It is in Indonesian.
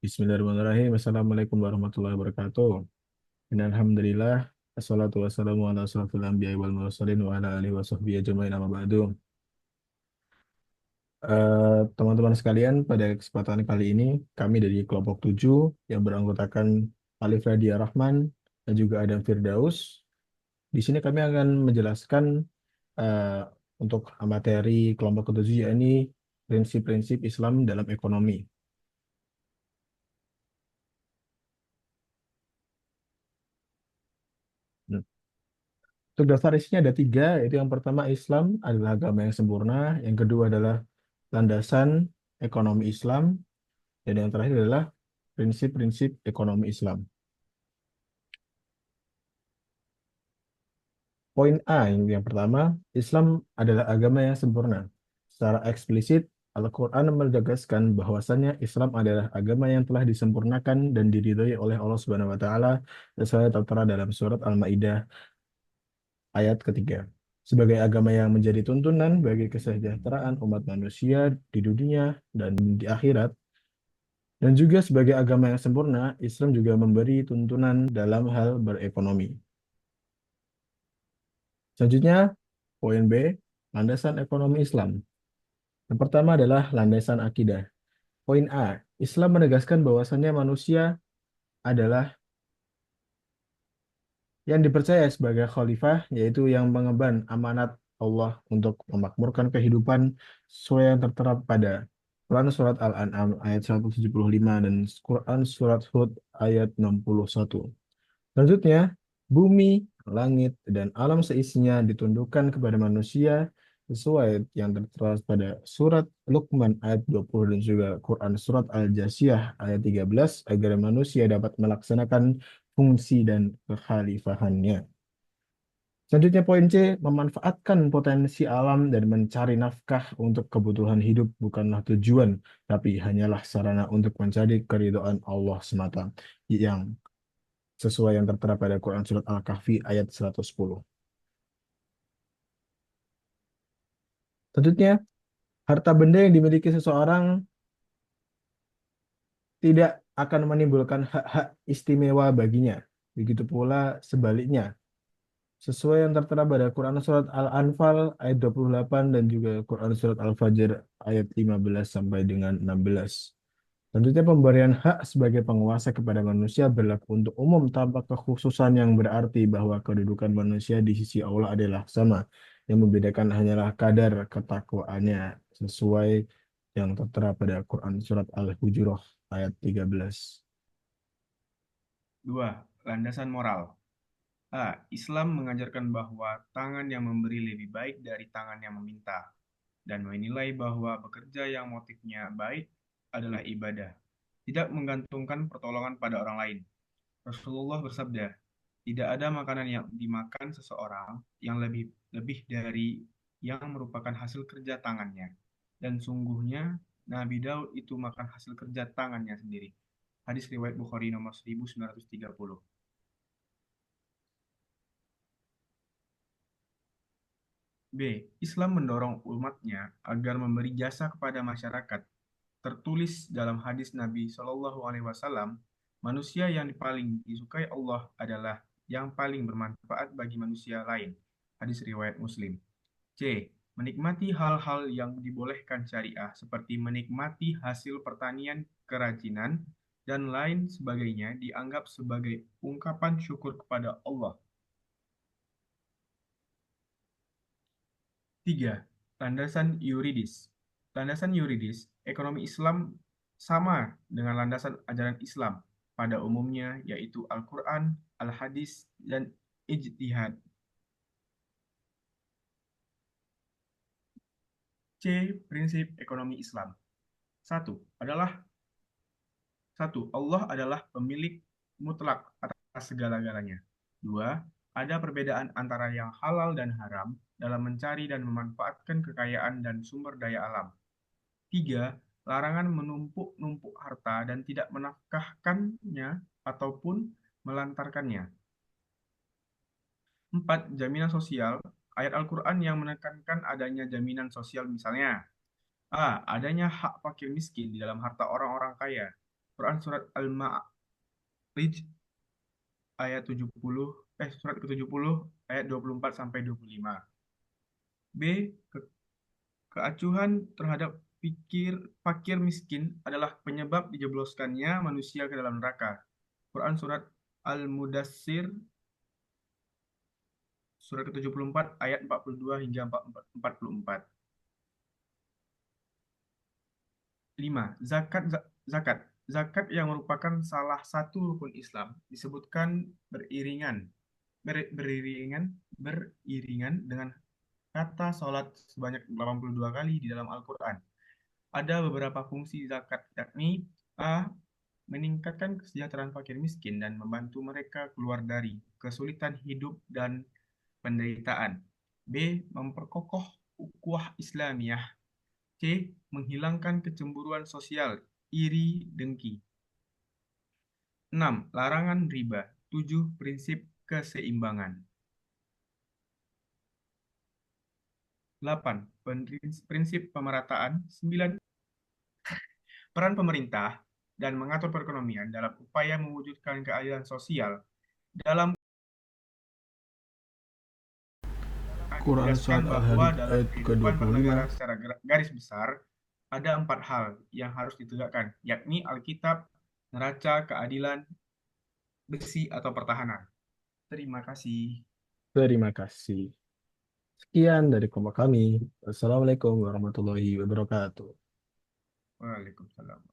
Bismillahirrahmanirrahim. Assalamualaikum warahmatullahi wabarakatuh. Alhamdulillah. Assalatu wassalamu ala asrafil anbiya wal mursalin wa ala alihi wa sahbihi ajma'in amma ba'du. Teman-teman sekalian, pada kesempatan kali ini kami dari kelompok 7 yang beranggotakan Alif Radia Rahman dan juga Adam Firdaus. Di sini kami akan menjelaskan eh, untuk materi kelompok ketujuh yakni prinsip-prinsip Islam dalam ekonomi. Untuk daftar isinya ada tiga, yaitu yang pertama Islam adalah agama yang sempurna, yang kedua adalah landasan ekonomi Islam, dan yang terakhir adalah prinsip-prinsip ekonomi Islam. Poin A yang pertama, Islam adalah agama yang sempurna. Secara eksplisit, Al-Quran menegaskan bahwasannya Islam adalah agama yang telah disempurnakan dan diridhoi oleh Allah Subhanahu wa taala sesuai tertera dalam surat Al-Maidah ayat ketiga. Sebagai agama yang menjadi tuntunan bagi kesejahteraan umat manusia di dunia dan di akhirat, dan juga sebagai agama yang sempurna, Islam juga memberi tuntunan dalam hal berekonomi. Selanjutnya, poin B, landasan ekonomi Islam. Yang pertama adalah landasan akidah. Poin A, Islam menegaskan bahwasannya manusia adalah yang dipercaya sebagai khalifah, yaitu yang mengemban amanat Allah untuk memakmurkan kehidupan sesuai yang tertera pada Quran Surat Al-An'am ayat 175 dan Quran Surat Hud ayat 61. Selanjutnya, bumi, langit, dan alam seisinya ditundukkan kepada manusia sesuai yang tertera pada Surat Luqman ayat 20 dan juga Quran Surat Al-Jasiyah ayat 13 agar manusia dapat melaksanakan fungsi dan kekhalifahannya. Selanjutnya poin C, memanfaatkan potensi alam dan mencari nafkah untuk kebutuhan hidup bukanlah tujuan, tapi hanyalah sarana untuk mencari keridhaan Allah semata, yang sesuai yang tertera pada Quran Surat Al-Kahfi ayat 110. Selanjutnya, harta benda yang dimiliki seseorang tidak akan menimbulkan hak-hak istimewa baginya. Begitu pula sebaliknya, sesuai yang tertera pada Quran Surat Al-Anfal ayat 28 dan juga Quran Surat Al-Fajr ayat 15 sampai dengan 16. Selanjutnya, pemberian hak sebagai penguasa kepada manusia berlaku untuk umum tanpa kekhususan yang berarti bahwa kedudukan manusia di sisi Allah adalah sama. Yang membedakan hanyalah kadar ketakwaannya sesuai yang tertera pada Quran Surat Al-Hujurat ayat 13. 2. Landasan moral. A. Islam mengajarkan bahwa tangan yang memberi lebih baik dari tangan yang meminta, dan menilai bahwa bekerja yang motifnya baik adalah ibadah, tidak menggantungkan pertolongan pada orang lain. Rasulullah bersabda, tidak ada makanan yang dimakan seseorang yang lebih lebih dari yang merupakan hasil kerja tangannya. Dan sungguhnya Nabi Daud itu makan hasil kerja tangannya sendiri. Hadis riwayat Bukhari nomor 1930. B. Islam mendorong umatnya agar memberi jasa kepada masyarakat. Tertulis dalam hadis Nabi Shallallahu Alaihi Wasallam, manusia yang paling disukai Allah adalah yang paling bermanfaat bagi manusia lain. Hadis riwayat Muslim. C. Menikmati hal-hal yang dibolehkan syariah seperti menikmati hasil pertanian, kerajinan, dan lain sebagainya dianggap sebagai ungkapan syukur kepada Allah. 3. Landasan yuridis. Landasan yuridis, ekonomi Islam sama dengan landasan ajaran Islam pada umumnya, yaitu Al-Quran, Al-Hadis, dan Ijtihad. C. Prinsip ekonomi Islam. Satu adalah Allah adalah pemilik mutlak atas segala-galanya. Dua, ada perbedaan antara yang halal dan haram dalam mencari dan memanfaatkan kekayaan dan sumber daya alam. Tiga, larangan menumpuk-numpuk harta dan tidak menafkahkannya ataupun melantarkannya. Empat, jaminan sosial. Ayat Al-Quran yang menekankan adanya jaminan sosial misalnya A. Adanya hak fakir miskin di dalam harta orang-orang kaya. Quran surat Al-Ma'arij ayat 70, surat ke-70 ayat 24 sampai 25. B. Keacuhan terhadap fakir miskin adalah penyebab dijebloskannya manusia ke dalam neraka. Quran surat Al-Mudassir surat ke-74 ayat 42 hingga 44. 5. Zakat. Zakat yang merupakan salah satu rukun Islam disebutkan beriringan dengan kata sholat sebanyak 82 kali di dalam Al-Quran. Ada beberapa fungsi zakat, yakni A. Meningkatkan kesejahteraan fakir miskin dan membantu mereka keluar dari kesulitan hidup dan penderitaan. B. Memperkokoh ukhuwah Islamiyah. C. Menghilangkan kecemburuan sosial, iri, dengki. 6. Larangan riba. 7. Prinsip keseimbangan. 8. Prinsip pemerataan. 9. Peran pemerintah dan mengatur perekonomian dalam upaya mewujudkan keadilan sosial. Dalam Quran dijelaskan Surat bahwa Al-Hadid dalam ayat kehidupan ke-25. bernegara secara garis besar, ada 4 hal yang harus ditegakkan, yakni Alkitab, neraca, keadilan, besi, atau pertahanan. Terima kasih. Terima kasih. Sekian dari kelompok kami. Assalamualaikum warahmatullahi wabarakatuh. Waalaikumsalam.